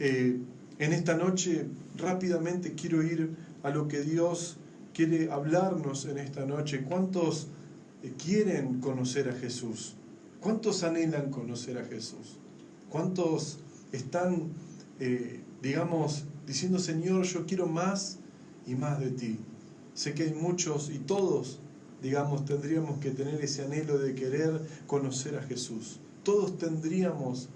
En esta noche rápidamente quiero ir a lo que Dios quiere hablarnos en esta noche. ¿Cuántos quieren conocer a Jesús? ¿Cuántos anhelan conocer a Jesús? ¿Cuántos están, diciendo, Señor, yo quiero más y más de ti? Sé que hay muchos y todos, tendríamos que tener ese anhelo de querer conocer a Jesús. Todos tendríamos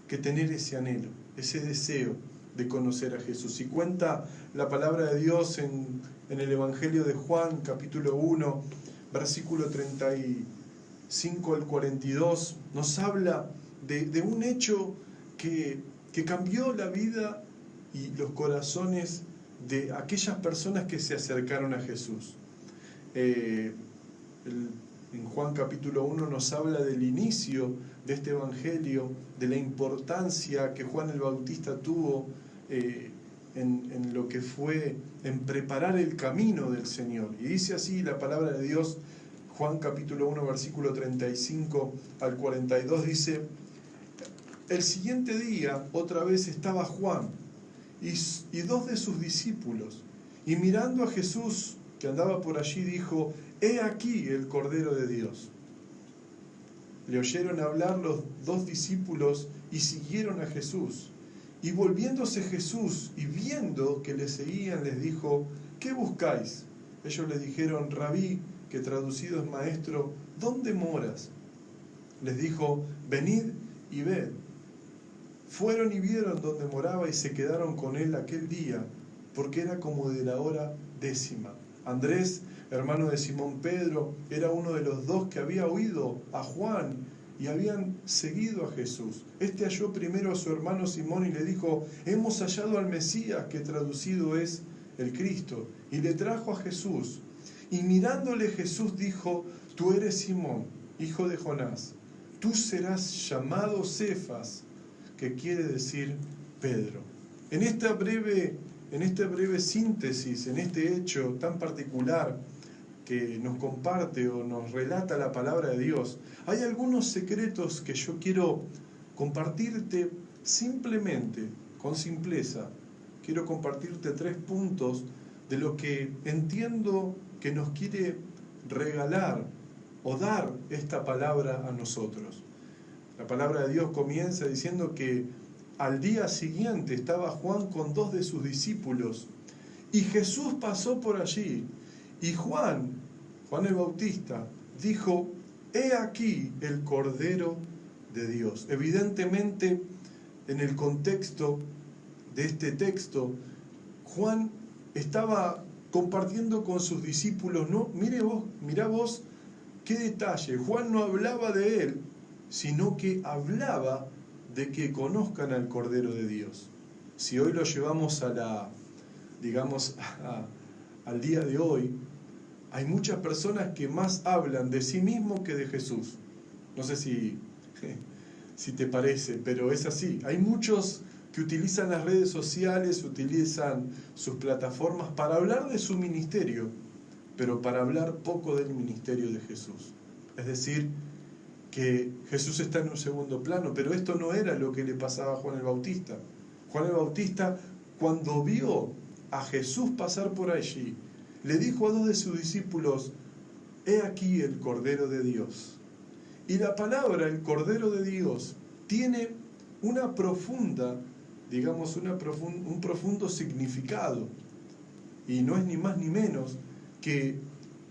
que tener ese anhelo, ese deseo de conocer a Jesús. Y cuenta la palabra de Dios en el Evangelio de Juan, capítulo 1, versículo 35 al 42, nos habla de un hecho que cambió la vida y los corazones de aquellas personas que se acercaron a Jesús. En Juan capítulo 1 nos habla del inicio de este Evangelio, de la importancia que Juan el Bautista tuvo en lo que fue en preparar el camino del Señor. Y dice así la palabra de Dios, Juan capítulo 1, versículo 35 al 42, dice: el siguiente día otra vez estaba Juan y dos de sus discípulos, y mirando a Jesús que andaba por allí, dijo: he aquí el Cordero de Dios. Le oyeron hablar los dos discípulos y siguieron a Jesús. Y volviéndose Jesús y viendo que le seguían, les dijo: ¿qué buscáis? Ellos le dijeron: Rabí, que traducido es maestro, ¿dónde moras? Les dijo: venid y ved. Fueron y vieron dónde moraba y se quedaron con él aquel día, porque era como de la hora 10. Andrés, hermano de Simón Pedro, era uno de los dos que había oído a Juan y habían seguido a Jesús. Este halló primero a su hermano Simón y le dijo: hemos hallado al Mesías, que traducido es el Cristo, y le trajo a Jesús. Y mirándole Jesús dijo: tú eres Simón, hijo de Jonás, tú serás llamado Cefas, que quiere decir Pedro. En esta breve síntesis, en este hecho tan particular que nos comparte o nos relata la palabra de Dios, hay algunos secretos que yo quiero compartirte simplemente, con simpleza. Quiero compartirte 3 puntos de lo que entiendo que nos quiere regalar o dar esta palabra a nosotros. La palabra de Dios comienza diciendo que al día siguiente estaba Juan con 2 de sus discípulos y Jesús pasó por allí y Juan el Bautista, dijo: he aquí el Cordero de Dios. Evidentemente, en el contexto de este texto, Juan estaba compartiendo con sus discípulos, ¿no? Mirá vos qué detalle. Juan no hablaba de él, sino que hablaba de que conozcan al Cordero de Dios. Si hoy lo llevamos al día de hoy, hay muchas personas que más hablan de sí mismos que de Jesús. No sé si te parece, pero es así. Hay muchos que utilizan las redes sociales, utilizan sus plataformas para hablar de su ministerio, pero para hablar poco del ministerio de Jesús. Es decir, que Jesús está en un segundo plano, pero esto no era lo que le pasaba a Juan el Bautista. Juan el Bautista, cuando vio a Jesús pasar por allí, le dijo a 2 de sus discípulos: he aquí el Cordero de Dios. Y la palabra, el Cordero de Dios, tiene un profundo significado. Y no es ni más ni menos que,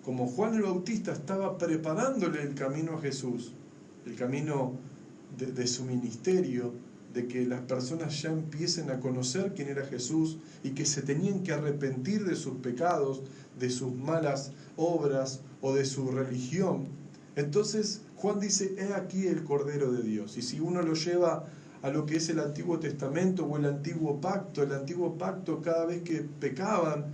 como Juan el Bautista estaba preparándole el camino a Jesús, el camino de su ministerio, de que las personas ya empiecen a conocer quién era Jesús y que se tenían que arrepentir de sus pecados, de sus malas obras o de su religión. Entonces Juan dice: he aquí el Cordero de Dios. Y si uno lo lleva a lo que es el Antiguo Testamento o el Antiguo Pacto, cada vez que pecaban,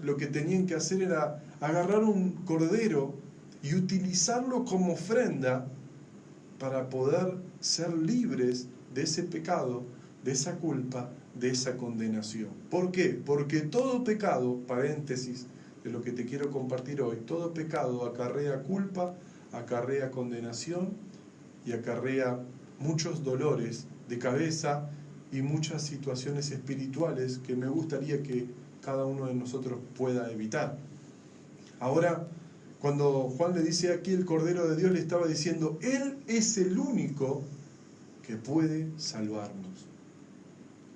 lo que tenían que hacer era agarrar un cordero y utilizarlo como ofrenda para poder ser libres de ese pecado, de esa culpa, de esa condenación. ¿Por qué? Porque todo pecado, paréntesis de lo que te quiero compartir hoy, todo pecado acarrea culpa, acarrea condenación y acarrea muchos dolores de cabeza y muchas situaciones espirituales que me gustaría que cada uno de nosotros pueda evitar. Ahora, cuando Juan le dice aquí el Cordero de Dios, le estaba diciendo, Él es el único que puede salvarnos.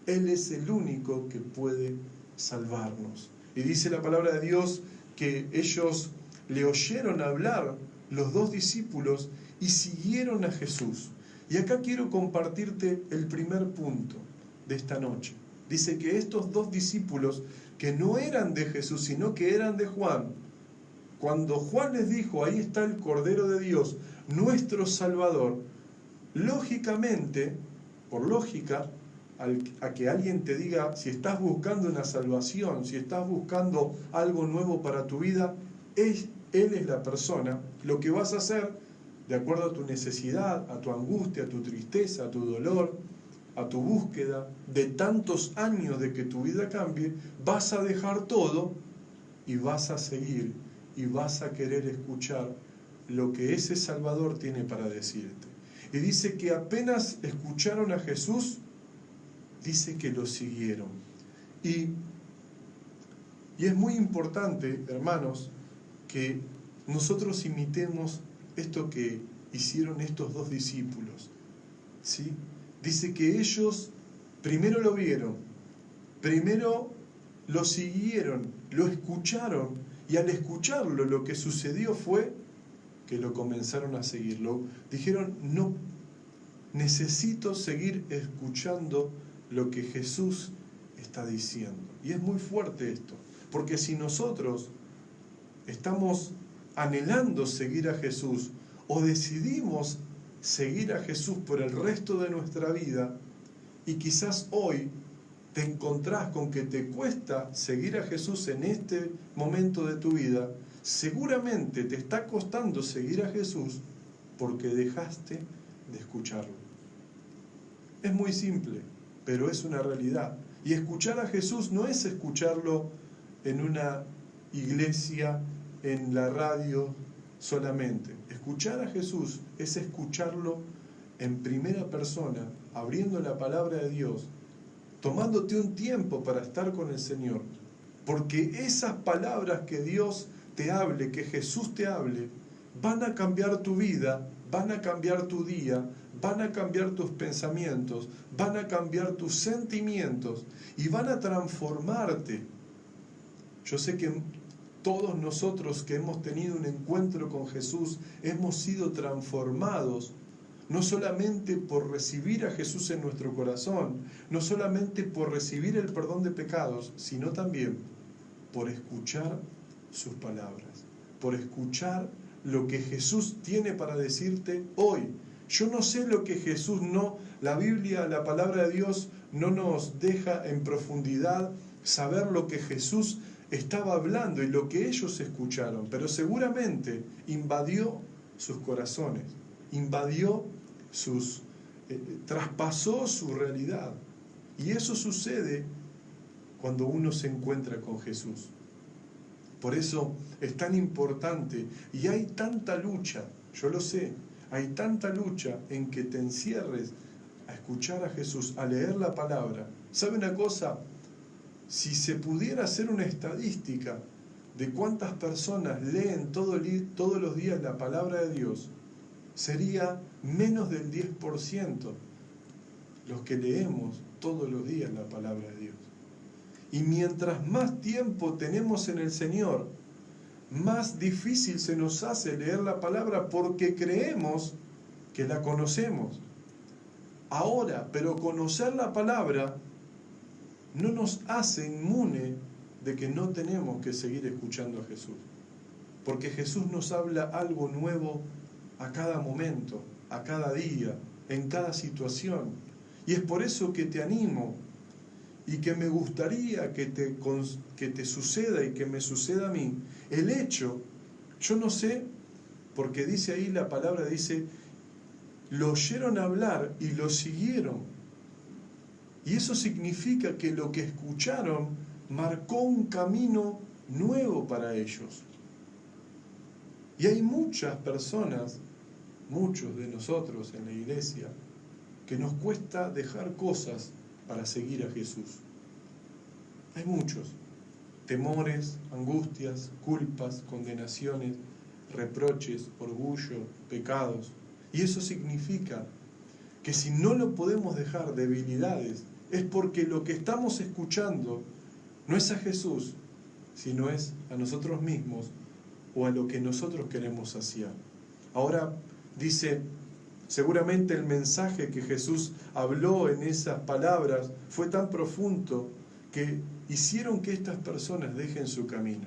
Él es el único que puede salvarnos. Y dice la palabra de Dios que ellos le oyeron hablar, los dos discípulos, y siguieron a Jesús. Y acá quiero compartirte el primer punto de esta noche. Dice que estos dos discípulos, que no eran de Jesús, sino que eran de Juan, cuando Juan les dijo, ahí está el Cordero de Dios, nuestro Salvador, lógicamente, por lógica, a que alguien te diga, si estás buscando una salvación, si estás buscando algo nuevo para tu vida, Él es la persona. Lo que vas a hacer, de acuerdo a tu necesidad, a tu angustia, a tu tristeza, a tu dolor, a tu búsqueda de tantos años de que tu vida cambie, vas a dejar todo y vas a seguir y vas a querer escuchar lo que ese Salvador tiene para decirte. Y dice que apenas escucharon a Jesús, dice que lo siguieron. Y es muy importante, hermanos, que nosotros imitemos esto que hicieron estos dos discípulos, ¿sí? Dice que ellos primero lo vieron, primero lo siguieron, lo escucharon, y al escucharlo lo que sucedió fue que lo comenzaron a seguirlo. Dijeron, no, necesito seguir escuchando lo que Jesús está diciendo. Y es muy fuerte esto, porque si nosotros estamos anhelando seguir a Jesús o decidimos seguir a Jesús por el resto de nuestra vida, y quizás hoy te encontrás con que te cuesta seguir a Jesús en este momento de tu vida, seguramente te está costando seguir a Jesús porque dejaste de escucharlo. Es muy simple, pero es una realidad. Y escuchar a Jesús no es escucharlo en una iglesia, en la radio solamente. Escuchar a Jesús es escucharlo en primera persona, abriendo la palabra de Dios, tomándote un tiempo para estar con el Señor, porque esas palabras que Dios te hable, que Jesús te hable, van a cambiar tu vida, van a cambiar tu día, van a cambiar tus pensamientos, van a cambiar tus sentimientos y van a transformarte. Yo sé que todos nosotros que hemos tenido un encuentro con Jesús hemos sido transformados, no solamente por recibir a Jesús en nuestro corazón, no solamente por recibir el perdón de pecados, sino también por escuchar sus palabras, por escuchar lo que Jesús tiene para decirte hoy. Yo no sé lo que Jesús la Biblia, la palabra de Dios no nos deja en profundidad saber lo que Jesús estaba hablando y lo que ellos escucharon, pero seguramente invadió sus corazones, traspasó su realidad. Y eso sucede cuando uno se encuentra con Jesús. Por eso es tan importante, y hay tanta lucha, yo lo sé, hay tanta lucha en que te encierres a escuchar a Jesús, a leer la palabra. ¿Sabe una cosa? Si se pudiera hacer una estadística de cuántas personas leen todos los días la palabra de Dios, sería menos del 10% los que leemos todos los días la palabra de Dios. Y mientras más tiempo tenemos en el Señor, más difícil se nos hace leer la palabra porque creemos que la conocemos. Ahora, pero conocer la palabra no nos hace inmune de que no tenemos que seguir escuchando a Jesús. Porque Jesús nos habla algo nuevo a cada momento, a cada día, en cada situación. Y es por eso que te animo y que me gustaría que te suceda y que me suceda a mí. El hecho, yo no sé, porque dice ahí la palabra, dice, lo oyeron hablar y lo siguieron. Y eso significa que lo que escucharon marcó un camino nuevo para ellos. Y hay muchas personas, muchos de nosotros en la iglesia, que nos cuesta dejar cosas para seguir a Jesús. Hay muchos. Temores, angustias, culpas, condenaciones, reproches, orgullo, pecados. Y eso significa que si no lo podemos dejar, debilidades, es porque lo que estamos escuchando no es a Jesús, sino es a nosotros mismos o a lo que nosotros queremos saciar. Ahora dice, seguramente el mensaje que Jesús habló en esas palabras fue tan profundo que hicieron que estas personas dejen su camino.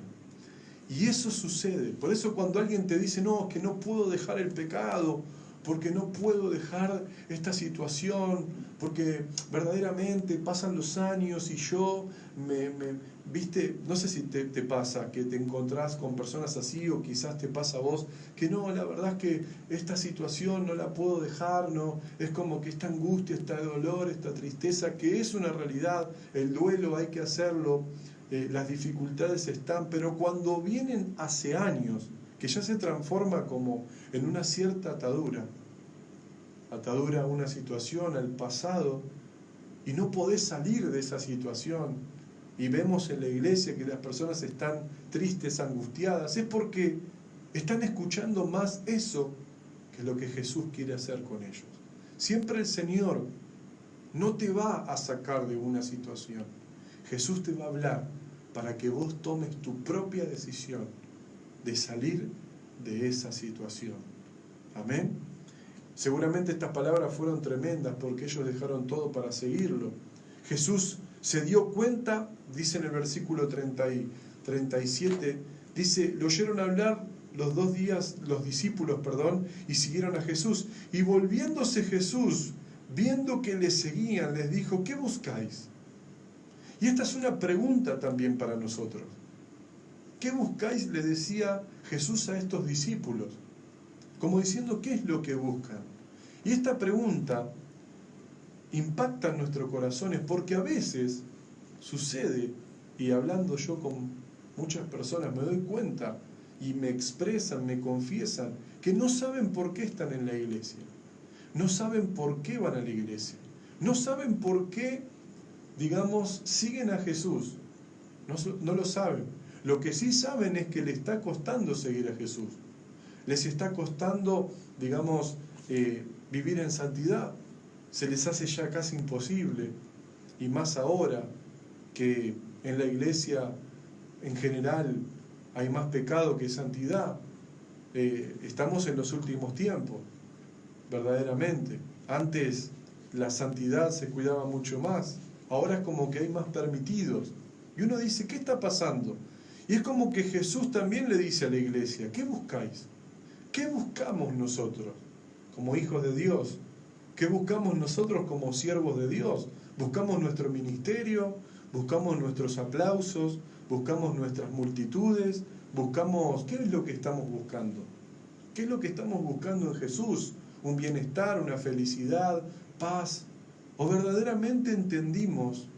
Y eso sucede. Por eso cuando alguien te dice, no, que no puedo dejar el pecado, porque no puedo dejar esta situación, porque verdaderamente pasan los años y yo viste, no sé si te pasa que te encontrás con personas así, o quizás te pasa a vos, que no, la verdad es que esta situación no la puedo dejar, no, es como que esta angustia, este dolor, esta tristeza, que es una realidad, el duelo hay que hacerlo, las dificultades están, pero cuando vienen hace años, que ya se transforma como en una cierta atadura a una situación, al pasado, y no podés salir de esa situación, y vemos en la iglesia que las personas están tristes, angustiadas, es porque están escuchando más eso que lo que Jesús quiere hacer con ellos. Siempre el Señor no te va a sacar de una situación, Jesús te va a hablar para que vos tomes tu propia decisión de salir de esa situación. Amén. Seguramente estas palabras fueron tremendas porque ellos dejaron todo para seguirlo. Jesús se dio cuenta, dice en el versículo 37, dice, lo oyeron hablar los discípulos, y siguieron a Jesús. Y volviéndose Jesús, viendo que le seguían, les dijo, ¿qué buscáis? Y esta es una pregunta también para nosotros. ¿Qué buscáis? Le decía Jesús a estos discípulos, como diciendo, ¿qué es lo que buscan? Y esta pregunta impacta en nuestros corazones, porque a veces sucede, y hablando yo con muchas personas me doy cuenta, y me expresan, me confiesan, que no saben por qué están en la iglesia, no saben por qué van a la iglesia, no saben por qué, siguen a Jesús, no lo saben. Lo que sí saben es que les está costando seguir a Jesús. Les está costando, vivir en santidad. Se les hace ya casi imposible. Y más ahora que en la iglesia en general hay más pecado que santidad. Estamos en los últimos tiempos, verdaderamente. Antes la santidad se cuidaba mucho más. Ahora es como que hay más permitidos. Y uno dice, ¿qué está pasando? Y es como que Jesús también le dice a la iglesia, ¿qué buscáis? ¿Qué buscamos nosotros como hijos de Dios? ¿Qué buscamos nosotros como siervos de Dios? ¿Buscamos nuestro ministerio? ¿Buscamos nuestros aplausos? ¿Buscamos nuestras multitudes? ¿Qué es lo que estamos buscando? ¿Qué es lo que estamos buscando en Jesús? ¿Un bienestar, una felicidad, paz? ¿O verdaderamente entendimos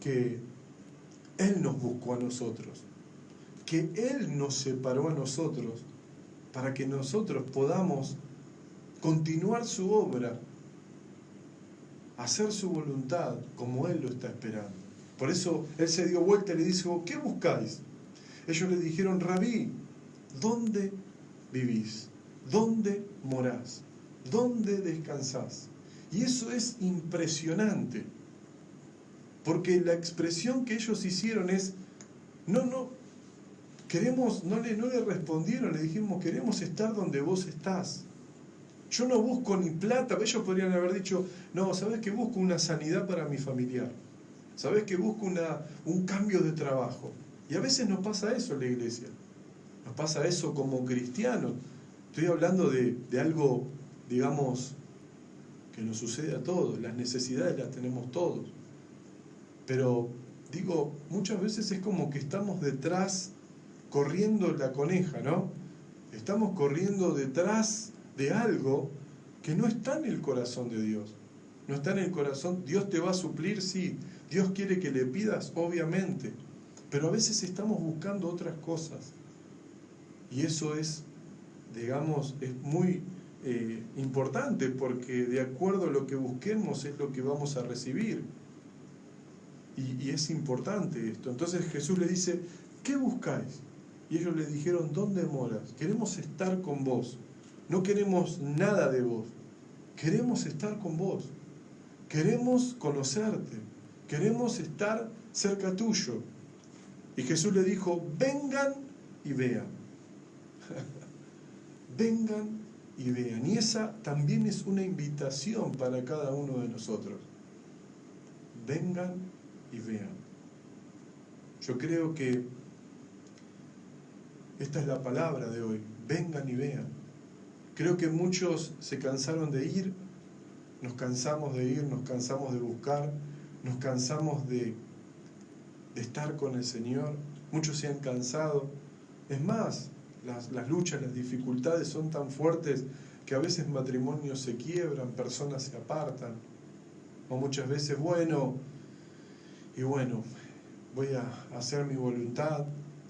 que Él nos buscó a nosotros, que Él nos separó a nosotros para que nosotros podamos continuar su obra, hacer su voluntad como Él lo está esperando? Por eso Él se dio vuelta y le dijo, ¿qué buscáis? Ellos le dijeron, Rabí, ¿dónde vivís? ¿Dónde morás? ¿Dónde descansás? Y eso es impresionante, porque la expresión que ellos hicieron es, no le respondieron, le dijimos, queremos estar donde vos estás. Yo no busco ni plata. Ellos podrían haber dicho, no, ¿sabés que busco una sanidad para mi familiar? ¿Sabés que busco un cambio de trabajo? Y a veces nos pasa eso en la iglesia. Nos pasa eso como cristianos. Estoy hablando de algo, que nos sucede a todos. Las necesidades las tenemos todos. Pero, muchas veces es como que estamos detrás, corriendo la coneja, ¿no? Estamos corriendo detrás de algo que no está en el corazón de Dios. No está en el corazón. Dios te va a suplir, sí. Dios quiere que le pidas, obviamente. Pero a veces estamos buscando otras cosas. Y eso es, es muy importante, porque de acuerdo a lo que busquemos es lo que vamos a recibir. Y es importante esto. Entonces Jesús le dice, ¿qué buscáis? Y ellos le dijeron, ¿dónde moras? Queremos estar con vos. No queremos nada de vos. Queremos estar con vos. Queremos conocerte. Queremos estar cerca tuyo. Y Jesús le dijo, vengan y vean. Vengan y vean. Y esa también es una invitación para cada uno de nosotros. Vengan y vean. Yo creo que esta es la palabra de hoy. Vengan y vean. Creo que muchos se cansaron de ir, nos cansamos de ir, nos cansamos de buscar, nos cansamos de estar con el Señor. Muchos se han cansado. Es más, las luchas, las dificultades son tan fuertes que a veces matrimonios se quiebran, personas se apartan. O muchas veces, voy a hacer mi voluntad.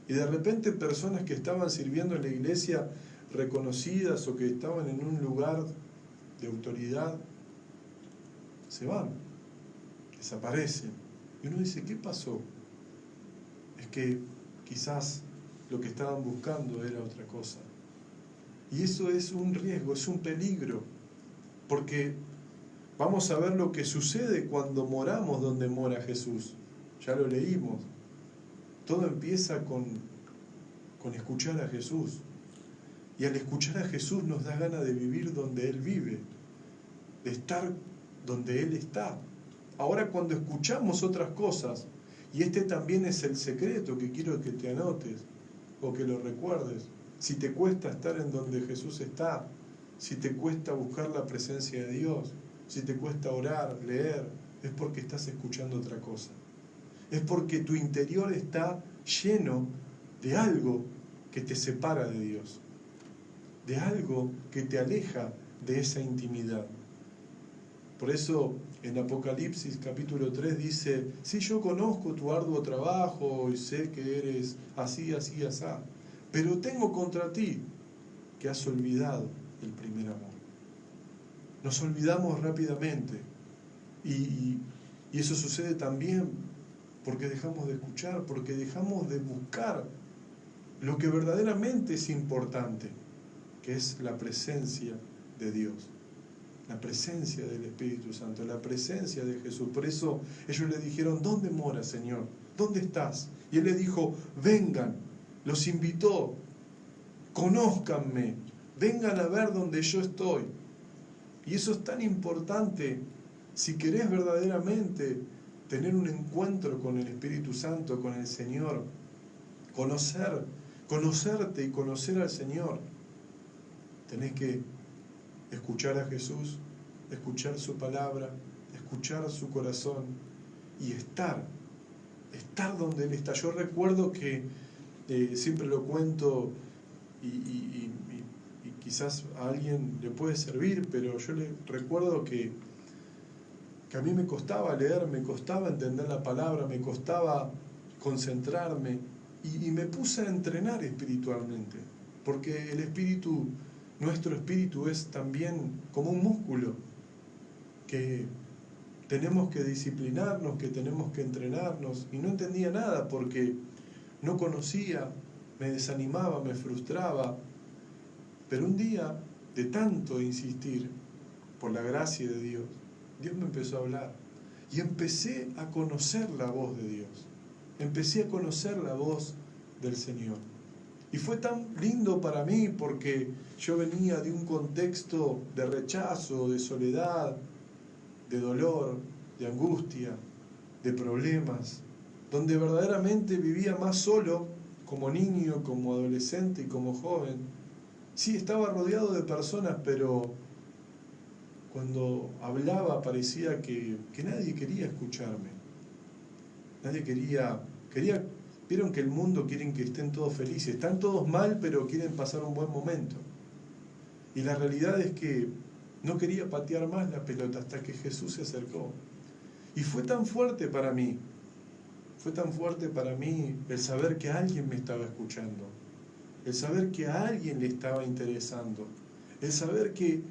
Y de repente personas que estaban sirviendo en la iglesia, reconocidas o que estaban en un lugar de autoridad, se van, desaparecen. Y uno dice, ¿qué pasó? Es que quizás lo que estaban buscando era otra cosa. Y eso es un riesgo, es un peligro, porque vamos a ver lo que sucede cuando moramos donde mora Jesús. Ya lo leímos. Todo empieza con escuchar a Jesús. Y al escuchar a Jesús nos da ganas de vivir donde Él vive, de estar donde Él está. Ahora, cuando escuchamos otras cosas, y este también es el secreto que quiero que te anotes o que lo recuerdes, si te cuesta estar en donde Jesús está, si te cuesta buscar la presencia de Dios, si te cuesta orar, leer, es porque estás escuchando otra cosa. Es porque tu interior está lleno de algo que te separa de Dios, de algo que te aleja de esa intimidad. Por eso en Apocalipsis capítulo 3 dice, sí, yo conozco tu arduo trabajo y sé que eres así, así, asá, pero tengo contra ti que has olvidado el primer amor. Nos olvidamos rápidamente y eso sucede también porque dejamos de escuchar, porque dejamos de buscar lo que verdaderamente es importante, que es la presencia de Dios, la presencia del Espíritu Santo, la presencia de Jesús. Por eso ellos le dijeron, ¿dónde moras, Señor? ¿Dónde estás? Y Él les dijo, vengan, los invitó, conózcanme, vengan a ver donde yo estoy. Y eso es tan importante si querés verdaderamente tener un encuentro con el Espíritu Santo, con el Señor, conocerte y conocer al Señor. Tenés que escuchar a Jesús, escuchar su palabra, escuchar su corazón y estar donde Él está. Yo recuerdo que siempre lo cuento y quizás a alguien le puede servir, pero yo le recuerdo que a mí me costaba leer, me costaba entender la palabra, me costaba concentrarme y me puse a entrenar espiritualmente, porque el espíritu, nuestro espíritu es también como un músculo que tenemos que disciplinarnos, que tenemos que entrenarnos, y no entendía nada porque no conocía, me desanimaba, me frustraba, pero un día de tanto insistir, por la gracia de Dios, Dios me empezó a hablar y empecé a conocer la voz de Dios, empecé a conocer la voz del Señor. Y fue tan lindo para mí porque yo venía de un contexto de rechazo, de soledad, de dolor, de angustia, de problemas, donde verdaderamente vivía más solo como niño, como adolescente y como joven. Sí, estaba rodeado de personas, pero cuando hablaba parecía que nadie quería escucharme. Nadie quería, vieron que el mundo quieren que estén todos felices, están todos mal, pero quieren pasar un buen momento. Y la realidad es que no quería patear más la pelota hasta que Jesús se acercó. Y fue tan fuerte para mí el saber que alguien me estaba escuchando, el saber que a alguien le estaba interesando, el saber que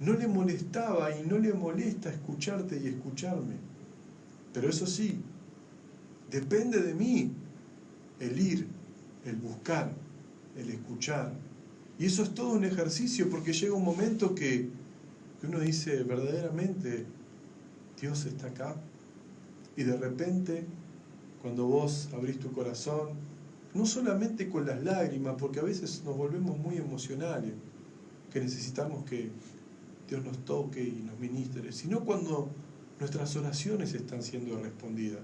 no le molestaba y no le molesta escucharte y escucharme. Pero eso sí, depende de mí el ir, el buscar, el escuchar. Y eso es todo un ejercicio, porque llega un momento que uno dice, verdaderamente, Dios está acá. Y de repente, cuando vos abrís tu corazón, no solamente con las lágrimas, porque a veces nos volvemos muy emocionales, que necesitamos que Dios nos toque y nos ministre, sino cuando nuestras oraciones están siendo respondidas,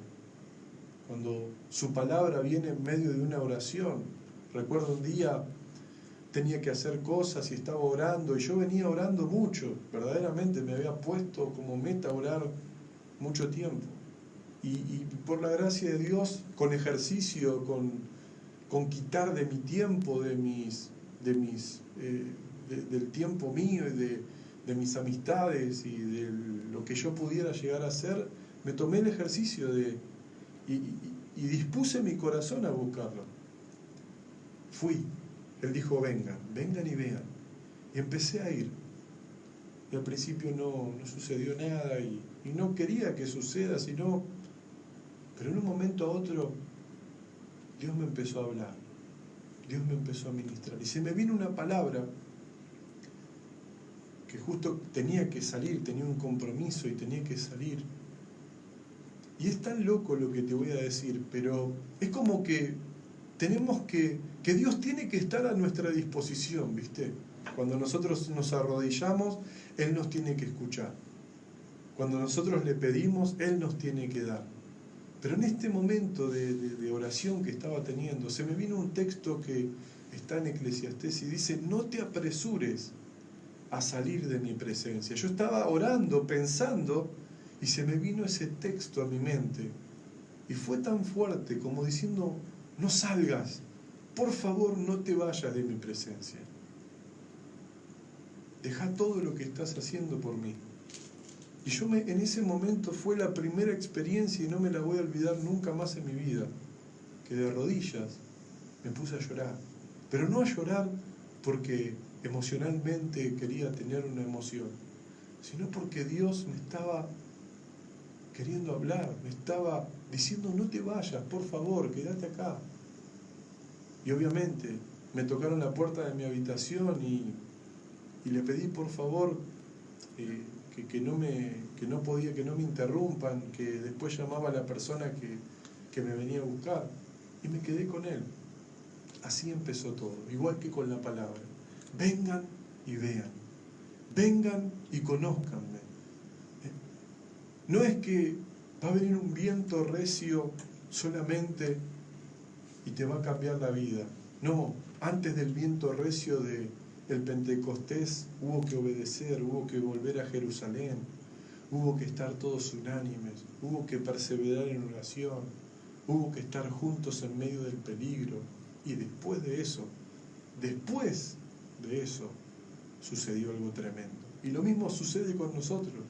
cuando su palabra viene en medio de una oración. Recuerdo un día tenía que hacer cosas y estaba orando, y yo venía orando mucho, verdaderamente me había puesto como meta orar mucho tiempo. Y por la gracia de Dios, con ejercicio, con quitar de mi tiempo, del tiempo mío y de mis amistades y de lo que yo pudiera llegar a hacer, me tomé el ejercicio y dispuse mi corazón a buscarlo. Fui. Él dijo, vengan y vean. Y empecé a ir. Y al principio no sucedió nada y no quería que suceda, pero en un momento a otro Dios me empezó a hablar, Dios me empezó a ministrar. Y se me vino una palabra que justo tenía que salir, tenía un compromiso y tenía que salir. Y es tan loco lo que te voy a decir, pero es como que tenemos que Dios tiene que estar a nuestra disposición, ¿viste? Cuando nosotros nos arrodillamos, Él nos tiene que escuchar. Cuando nosotros le pedimos, Él nos tiene que dar. Pero en este momento de oración que estaba teniendo, se me vino un texto que está en Eclesiastés y dice, no te apresures a salir de mi presencia. Yo estaba orando, pensando, y se me vino ese texto a mi mente. Y fue tan fuerte como diciendo, no salgas, por favor no te vayas de mi presencia. Deja todo lo que estás haciendo por mí. Y en ese momento fue la primera experiencia, y no me la voy a olvidar nunca más en mi vida, que de rodillas me puse a llorar. Pero no a llorar porque emocionalmente quería tener una emoción, sino porque Dios me estaba queriendo hablar, me estaba diciendo, no te vayas, por favor, quédate acá. Y obviamente me tocaron la puerta de mi habitación y le pedí por favor que no me interrumpan, que después llamaba a la persona que me venía a buscar, y me quedé con él. Así empezó todo, igual que con la palabra. Vengan y vean, vengan y conózcanme. No es que va a venir un viento recio solamente y te va a cambiar la vida. No, antes del viento recio del Pentecostés hubo que obedecer, hubo que volver a Jerusalén, hubo que estar todos unánimes, hubo que perseverar en oración, hubo que estar juntos en medio del peligro. Y después de eso, sucedió algo tremendo. Y lo mismo sucede con nosotros.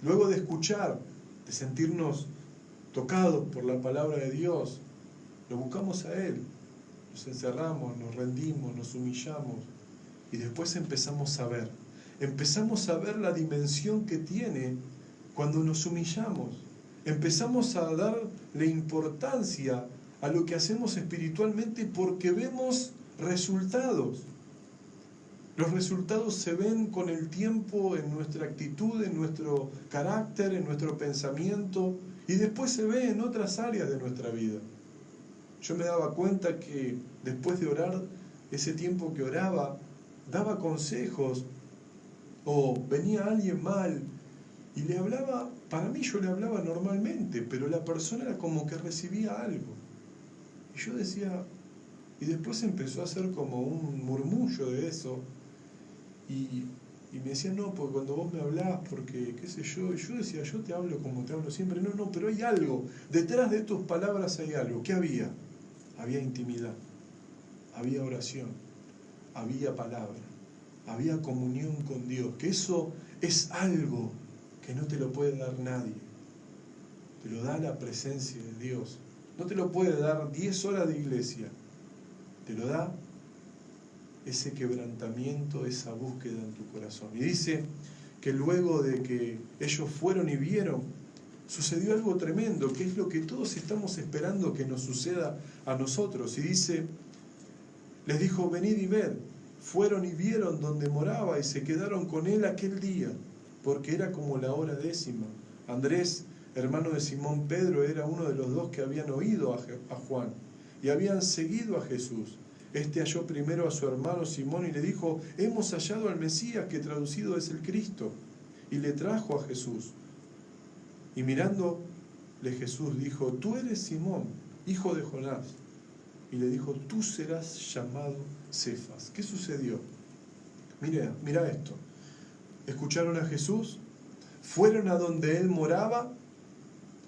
Luego de escuchar, de sentirnos tocados por la palabra de Dios, lo buscamos a Él, nos encerramos, nos rendimos, nos humillamos y después empezamos a ver la dimensión que tiene cuando nos humillamos. Empezamos a darle importancia a lo que hacemos espiritualmente porque vemos resultados. Los resultados se ven con el tiempo en nuestra actitud, en nuestro carácter, en nuestro pensamiento, y después se ve en otras áreas de nuestra vida. Yo me daba cuenta que después de orar, ese tiempo que oraba, daba consejos, o venía alguien mal, y le hablaba, para mí yo le hablaba normalmente, pero la persona era como que recibía algo. Y yo decía, y después empezó a hacer como un murmullo de eso, y me decía, no, porque cuando vos me hablás, porque qué sé yo, y yo decía, yo te hablo como te hablo siempre, no, pero hay algo, detrás de tus palabras hay algo. ¿Qué había? Había intimidad, había oración, había palabra, había comunión con Dios, que eso es algo que no te lo puede dar nadie, te lo da la presencia de Dios. No te lo puede dar 10 horas de iglesia, te lo da ese quebrantamiento, esa búsqueda en tu corazón. Y dice que luego de que ellos fueron y vieron, sucedió algo tremendo, que es lo que todos estamos esperando que nos suceda a nosotros. Y dice, les dijo, venid y ved. Fueron y vieron donde moraba y se quedaron con él aquel día, porque era como la hora 10. Andrés, hermano de Simón Pedro, era uno de los dos que habían oído a Juan y habían seguido a Jesús. Este halló primero a su hermano Simón y le dijo, hemos hallado al Mesías, que traducido es el Cristo, y le trajo a Jesús. Y mirándole Jesús dijo, tú eres Simón, hijo de Jonás. Y le dijo, tú serás llamado Cefas. ¿Qué sucedió? Mira esto. Escucharon a Jesús, fueron a donde él moraba,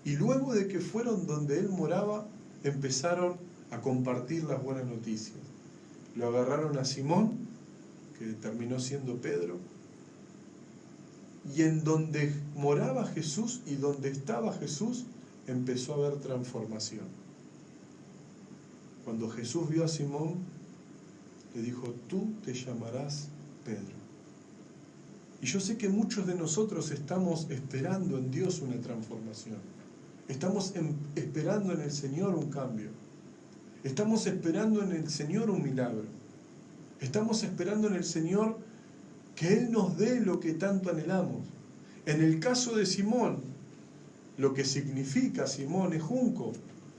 y luego de que fueron donde él moraba, empezaron a compartir las buenas noticias. Lo agarraron a Simón, que terminó siendo Pedro, y en donde moraba Jesús y donde estaba Jesús, empezó a haber transformación. Cuando Jesús vio a Simón, le dijo, tú te llamarás Pedro. Y yo sé que muchos de nosotros estamos esperando en Dios una transformación. Estamos esperando en el Señor un cambio. Estamos esperando en el Señor un milagro. Estamos esperando en el Señor que Él nos dé lo que tanto anhelamos. En el caso de Simón, lo que significa Simón es junco.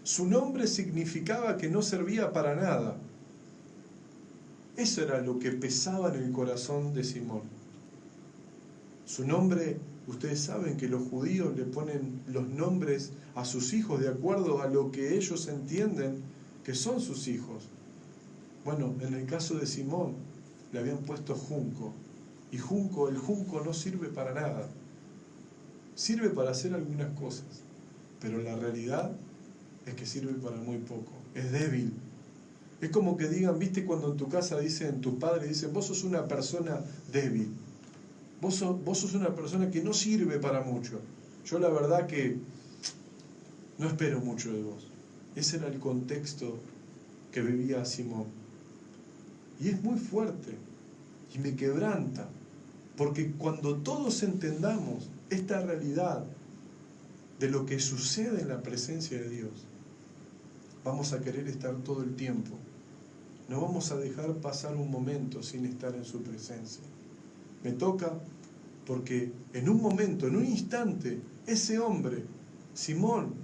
Su nombre significaba que no servía para nada. Eso era lo que pesaba en el corazón de Simón. Su nombre, ustedes saben que los judíos le ponen los nombres a sus hijos de acuerdo a lo que ellos entienden que son sus hijos. Bueno, en el caso de Simón le habían puesto junco. Y el junco no sirve para nada. Sirve para hacer algunas cosas, pero la realidad es que sirve para muy poco. Es débil. Es como que digan, viste, cuando en tu casa dicen, tus padres dicen, vos sos una persona débil. Vos sos una persona que no sirve para mucho. Yo la verdad que no espero mucho de vos. Ese era el contexto que vivía Simón. Y es muy fuerte. Y me quebranta. Porque cuando todos entendamos esta realidad de lo que sucede en la presencia de Dios, vamos a querer estar todo el tiempo. No vamos a dejar pasar un momento sin estar en su presencia. Me toca porque en un momento, en un instante, ese hombre, Simón,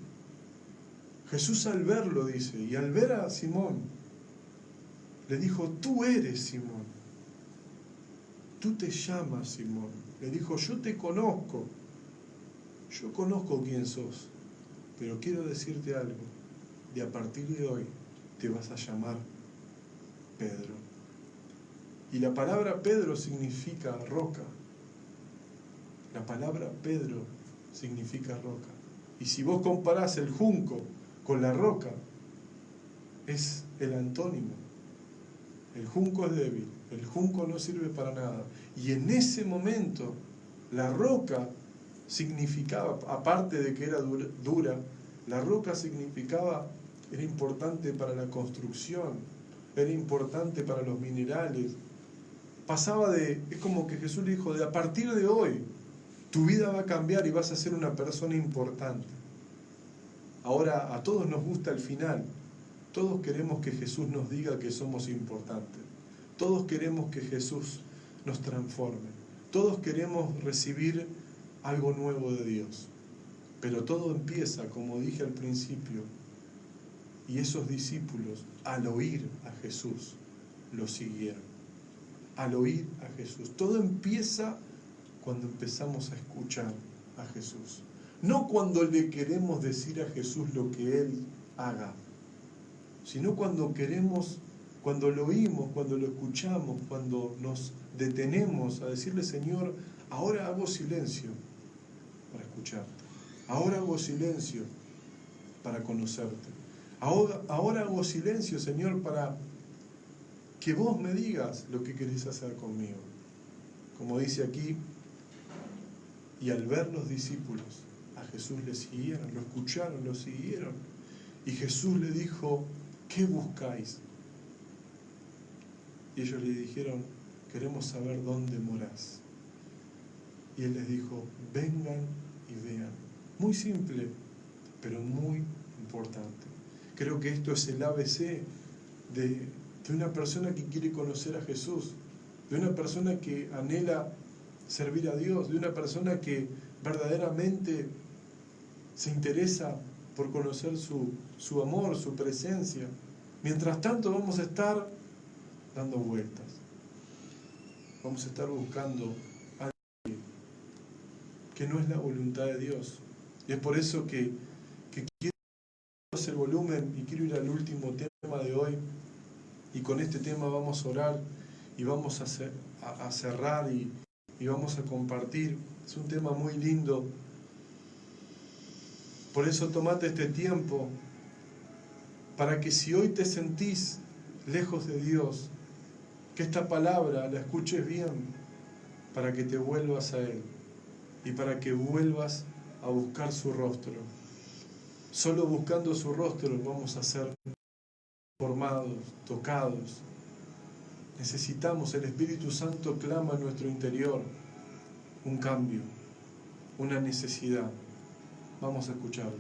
Jesús al verlo dice, y al ver a Simón, le dijo, tú eres Simón, tú te llamas Simón. Le dijo, yo te conozco, yo conozco quién sos, pero quiero decirte algo, de a partir de hoy te vas a llamar Pedro. Y la palabra Pedro significa roca. La palabra Pedro significa roca. Y si vos comparás el junco con la roca, es el antónimo. El junco es débil, el junco no sirve para nada. Y en ese momento, la roca significaba, aparte de que era dura, la roca significaba, era importante para la construcción, era importante para los minerales. Es como que Jesús le dijo, de a partir de hoy, tu vida va a cambiar y vas a ser una persona importante. Ahora, a todos nos gusta el final. Todos queremos que Jesús nos diga que somos importantes. Todos queremos que Jesús nos transforme. Todos queremos recibir algo nuevo de Dios. Pero todo empieza, como dije al principio, y esos discípulos, al oír a Jesús, lo siguieron. Al oír a Jesús. Todo empieza cuando empezamos a escuchar a Jesús. No cuando le queremos decir a Jesús lo que Él haga, sino cuando lo oímos, cuando lo escuchamos, cuando nos detenemos a decirle, Señor, ahora hago silencio para escucharte. Ahora hago silencio para conocerte. Ahora hago silencio, Señor, para que vos me digas lo que querés hacer conmigo. Como dice aquí, y al ver los discípulos, a Jesús le siguieron, lo escucharon, lo siguieron. Y Jesús le dijo, ¿qué buscáis? Y ellos le dijeron, queremos saber dónde morás. Y él les dijo, vengan y vean. Muy simple, pero muy importante. Creo que esto es el ABC de una persona que quiere conocer a Jesús, de una persona que anhela servir a Dios, de una persona que verdaderamente se interesa por conocer su amor, su presencia. Mientras tanto vamos a estar dando vueltas. Vamos a estar buscando algo que no es la voluntad de Dios. Y es por eso que quiero hacer volumen y quiero ir al último tema de hoy. Y con este tema vamos a orar y vamos a cerrar y vamos a compartir. Es un tema muy lindo. Por eso tomate este tiempo para que si hoy te sentís lejos de Dios, que esta palabra la escuches bien, para que te vuelvas a Él y para que vuelvas a buscar su rostro. Solo buscando su rostro vamos a ser formados, tocados. Necesitamos, el Espíritu Santo clama en nuestro interior un cambio, una necesidad. Vamos a escucharlo.